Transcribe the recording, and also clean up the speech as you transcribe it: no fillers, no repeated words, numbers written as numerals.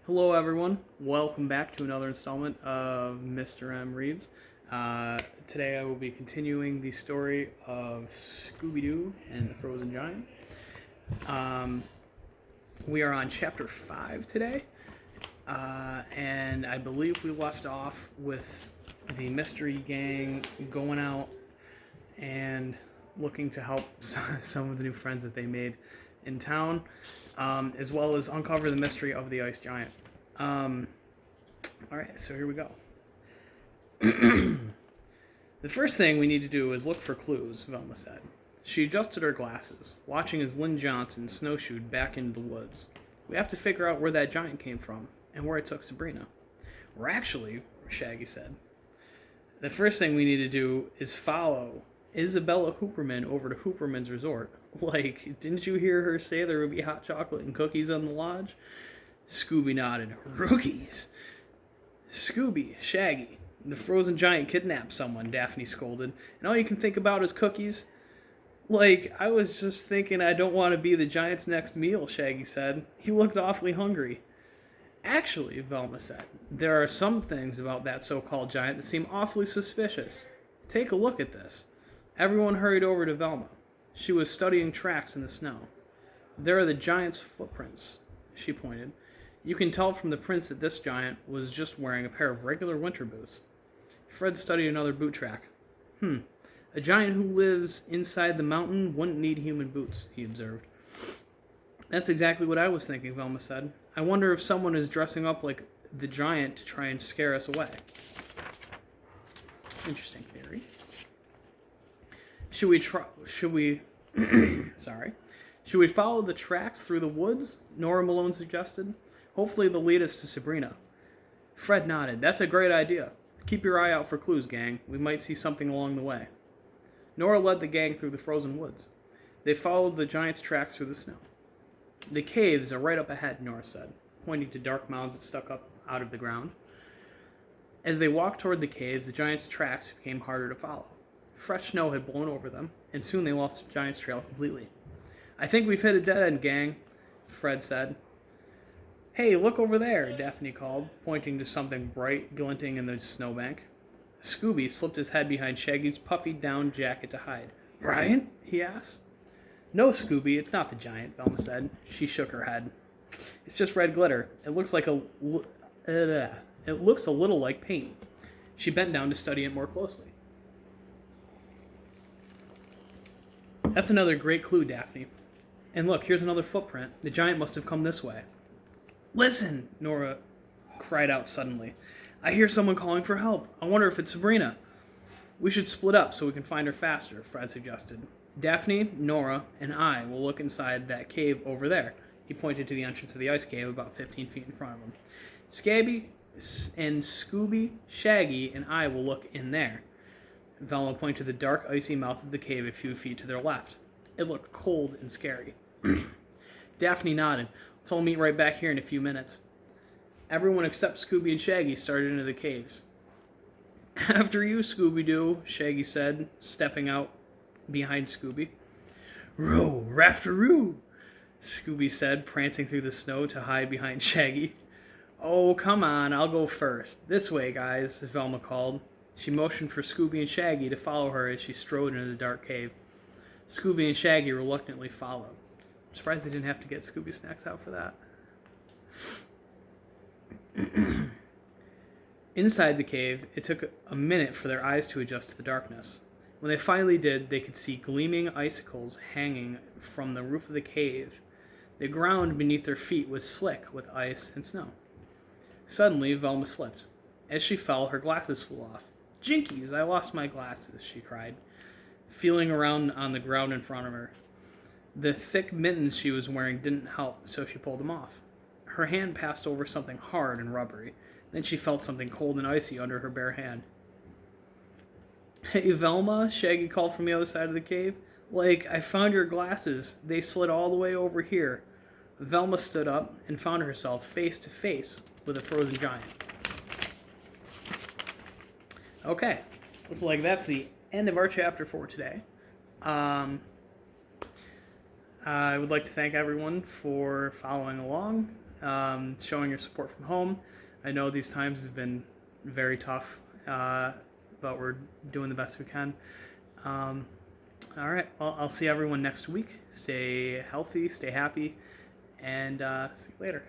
Hello, everyone. Welcome back to another installment of Mr. M Reads. Today, I will be continuing the story of Scooby-Doo and the Frozen Giant. We are on Chapter 5 today, and I believe we left off with the Mystery Gang going out and looking to help some of the new friends that they made in town, as well as uncover the mystery of the ice giant. Alright, so here we go. The first thing we need to do is look for clues, Velma said. She adjusted her glasses, watching as Lynn Johnson snowshoed back into the woods. We have to figure out where that giant came from, and where it took Sabrina. Or actually, Shaggy said, the first thing we need to do is follow Isabella Hooperman over to Hooperman's resort. Like, didn't you hear her say there would be hot chocolate and cookies on the lodge? Scooby nodded. Rookies! Scooby, Shaggy, the frozen giant kidnapped someone, Daphne scolded, and all you can think about is cookies? Like, I was just thinking I don't want to be the giant's next meal, Shaggy said. He looked awfully hungry. Actually, Velma said, there are some things about that so-called giant that seem awfully suspicious. Take a look at this. Everyone hurried over to Velma. She was studying tracks in the snow. There are the giant's footprints, she pointed. You can tell from the prints that this giant was just wearing a pair of regular winter boots. Fred studied another boot track. A giant who lives inside the mountain wouldn't need human boots, he observed. That's exactly what I was thinking, Velma said. I wonder if someone is dressing up like the giant to try and scare us away. Interesting theory. Should we follow the tracks through the woods? Nora Malone suggested. Hopefully they'll lead us to Sabrina. Fred nodded. That's a great idea. Keep your eye out for clues, gang. We might see something along the way. Nora led the gang through the frozen woods. They followed the giant's tracks through the snow. The caves are right up ahead, Nora said, pointing to dark mounds that stuck up out of the ground. As they walked toward the caves, the giant's tracks became harder to follow. Fresh snow had blown over them, and soon they lost the giant's trail completely. I think we've hit a dead end, gang, Fred said. Hey, look over there, Daphne called, pointing to something bright glinting in the snowbank. Scooby slipped his head behind Shaggy's puffy down jacket to hide. Brian? He asked. No, Scooby, it's not the giant, Velma said. She shook her head. It's just red glitter. It looks a little like paint. She bent down to study it more closely. That's another great clue, Daphne. And look, here's another footprint. The giant must have come this way. Listen, Nora cried out suddenly. I hear someone calling for help. I wonder if it's Sabrina. We should split up so we can find her faster, Fred suggested. Daphne, Nora, and I will look inside that cave over there. He pointed to the entrance of the ice cave about 15 feet in front of him. Scabby and Scooby, Shaggy, and I will look in there. Velma pointed to the dark, icy mouth of the cave a few feet to their left. It looked cold and scary. Daphne nodded. Let's all meet right back here in a few minutes. Everyone except Scooby and Shaggy started into the caves. After you, Scooby-Doo, Shaggy said, stepping out behind Scooby. Row, rafteroo, Scooby said, prancing through the snow to hide behind Shaggy. Oh, come on, I'll go first. This way, guys, Velma called. She motioned for Scooby and Shaggy to follow her as she strode into the dark cave. Scooby and Shaggy reluctantly followed. I'm surprised they didn't have to get Scooby snacks out for that. Inside the cave, it took a minute for their eyes to adjust to the darkness. When they finally did, they could see gleaming icicles hanging from the roof of the cave. The ground beneath their feet was slick with ice and snow. Suddenly, Velma slipped. As she fell, her glasses flew off. Jinkies, I lost my glasses, she cried, feeling around on the ground in front of her. The thick mittens she was wearing didn't help, so she pulled them off. Her hand passed over something hard and rubbery. Then she felt something cold and icy under her bare hand. Hey, Velma, Shaggy called from the other side of the cave. Like, I found your glasses. They slid all the way over here. Velma stood up and found herself face to face with a frozen giant. Okay, looks like that's the end of our chapter for today. I would like to thank everyone for following along. showing your support from home. I know these times have been very tough, but we're doing the best we can. All right. Well, I'll see everyone next week. Stay healthy, stay happy, and see you later.